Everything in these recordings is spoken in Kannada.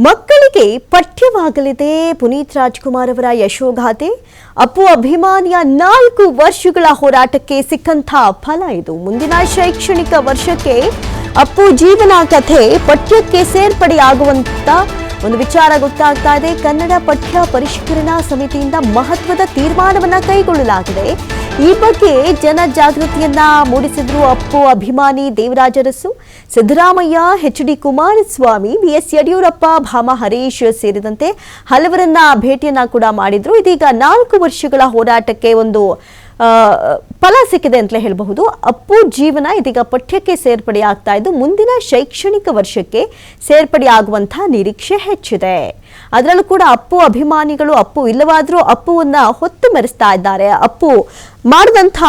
ಮಕ್ಕಳಿಗೆ ಪಠ್ಯವಾಗಲಿದೆ ಪುನೀತ್ ರಾಜ್ಕುಮಾರ್ ಅವರ ಯಶೋಗಾಥೆ. ಅಪ್ಪು ಅಭಿಮಾನಿಯ 4 ವರ್ಷಗಳ ಹೋರಾಟಕ್ಕೆ ಸಿಕ್ಕಂಥ ಫಲ ಇದು. ಮುಂದಿನ ಶೈಕ್ಷಣಿಕ ವರ್ಷಕ್ಕೆ ಅಪ್ಪು ಜೀವನ ಕಥೆ ಪಠ್ಯಕ್ಕೆ ಸೇರ್ಪಡೆಯಾಗುವಂತ ಒಂದು ವಿಚಾರ ಗೊತ್ತಾಗ್ತಾ ಇದೆ. ಕನ್ನಡ ಪಠ್ಯ ಪರಿಷ್ಕರಣಾ ಸಮಿತಿಯಿಂದ ಮಹತ್ವದ ತೀರ್ಮಾನವನ್ನ ಕೈಗೊಳ್ಳಲಾಗಿದೆ. ಈ ಬಗ್ಗೆ ಜನ ಜಾಗೃತಿಯನ್ನ ಮೂಡಿಸಿದ್ರು ಅಪ್ಪು ಅಭಿಮಾನಿ ದೇವರಾಜ ಅರಸು, ಸಿದ್ದರಾಮಯ್ಯ, ಎಚ್.ಡಿ. ಕುಮಾರಸ್ವಾಮಿ, ಬಿ.ಎಸ್. ಯಡಿಯೂರಪ್ಪ, ಭಾಮ ಹರೀಶ್ ಸೇರಿದಂತೆ ಹಲವರನ್ನ ಭೇಟಿಯನ್ನ ಕೂಡ ಮಾಡಿದ್ರು. ಇದೀಗ 4 ವರ್ಷಗಳ ಹೋರಾಟಕ್ಕೆ ಒಂದು ಫಲ ಸಿಕ್ಕಿದೆ ಅಂತಲೇ ಹೇಳಬಹುದು. ಅಪ್ಪು ಜೀವನ ಇದೀಗ ಪಠ್ಯಕ್ಕೆ ಸೇರ್ಪಡೆಯಾಗ್ತಾ ಇದ್ದು ಮುಂದಿನ ಶೈಕ್ಷಣಿಕ ವರ್ಷಕ್ಕೆ ಸೇರ್ಪಡೆಯಾಗುವಂತಹ ನಿರೀಕ್ಷೆ ಹೆಚ್ಚಿದೆ. ಅದರಲ್ಲೂ ಕೂಡ ಅಪ್ಪು ಅಭಿಮಾನಿಗಳು ಅಪ್ಪು ಇಲ್ಲವಾದರೂ ಅಪ್ಪುವನ್ನ ಹೊತ್ತು ಮೆರೆಸ್ತಾ ಇದ್ದಾರೆ. ಅಪ್ಪು ಮಾಡಿದಂಥ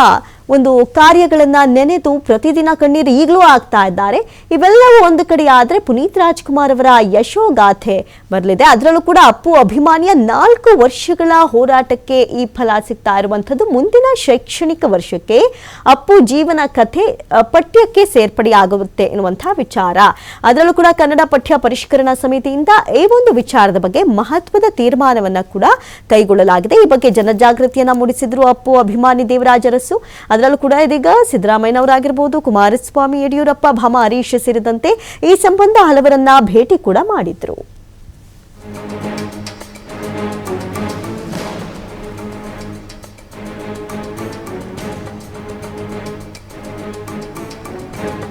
ಒಂದು ಕಾರ್ಯಗಳನ್ನ ನೆನೆದು ಪ್ರತಿದಿನ ಕಣ್ಣೀರು ಈಗಲೂ ಆಗ್ತಾ ಇದ್ದಾರೆ. ಇವೆಲ್ಲವೂ ಒಂದು ಕಡೆ ಆದರೆ ಪುನೀತ್ ರಾಜ್ಕುಮಾರ್ ಅವರ ಯಶೋಗಾಥೆ ಬರಲಿದೆ. ಅದರಲ್ಲೂ ಕೂಡ ಅಪ್ಪು ಅಭಿಮಾನಿಯ 4 ವರ್ಷಗಳ ಹೋರಾಟಕ್ಕೆ ಈ ಫಲ ಸಿಗ್ತಾ ಇರುವಂಥದ್ದು. ಮುಂದಿನ ಶೈಕ್ಷಣಿಕ ವರ್ಷಕ್ಕೆ ಅಪ್ಪು ಜೀವನ ಕಥೆ ಪಠ್ಯಕ್ಕೆ ಸೇರ್ಪಡೆಯಾಗುತ್ತೆ ಎನ್ನುವಂಥ ವಿಚಾರ. ಅದರಲ್ಲೂ ಕೂಡ ಕನ್ನಡ ಪಠ್ಯ ಪರಿಷ್ಕರಣಾ ಸಮಿತಿಯಿಂದ ಈ ಒಂದು ವಿಚಾರದ ಬಗ್ಗೆ ಮಹತ್ವದ ತೀರ್ಮಾನವನ್ನ ಕೂಡ ಕೈಗೊಳ್ಳಲಾಗಿದೆ. ಈ ಬಗ್ಗೆ ಜನಜಾಗೃತಿಯನ್ನ ಮೂಡಿಸಿದ್ರು ಅಪ್ಪು ಅಭಿಮಾನಿ ದೇವರಾಜ ಅರಸು. ಅದರಲ್ಲೂ ಕೂಡ ಇದೀಗ ಸಿದ್ದರಾಮಯ್ಯನವರಾಗಿರಬಹುದು, ಕುಮಾರಸ್ವಾಮಿ, ಯಡಿಯೂರಪ್ಪ, ಭಾಮ ಹರೀಶ್ ಸೇರಿದಂತೆ ಈ ಸಂಬಂಧ ಹಲವರನ್ನ ಭೇಟಿ ಕೂಡ ಮಾಡಿದ್ರು.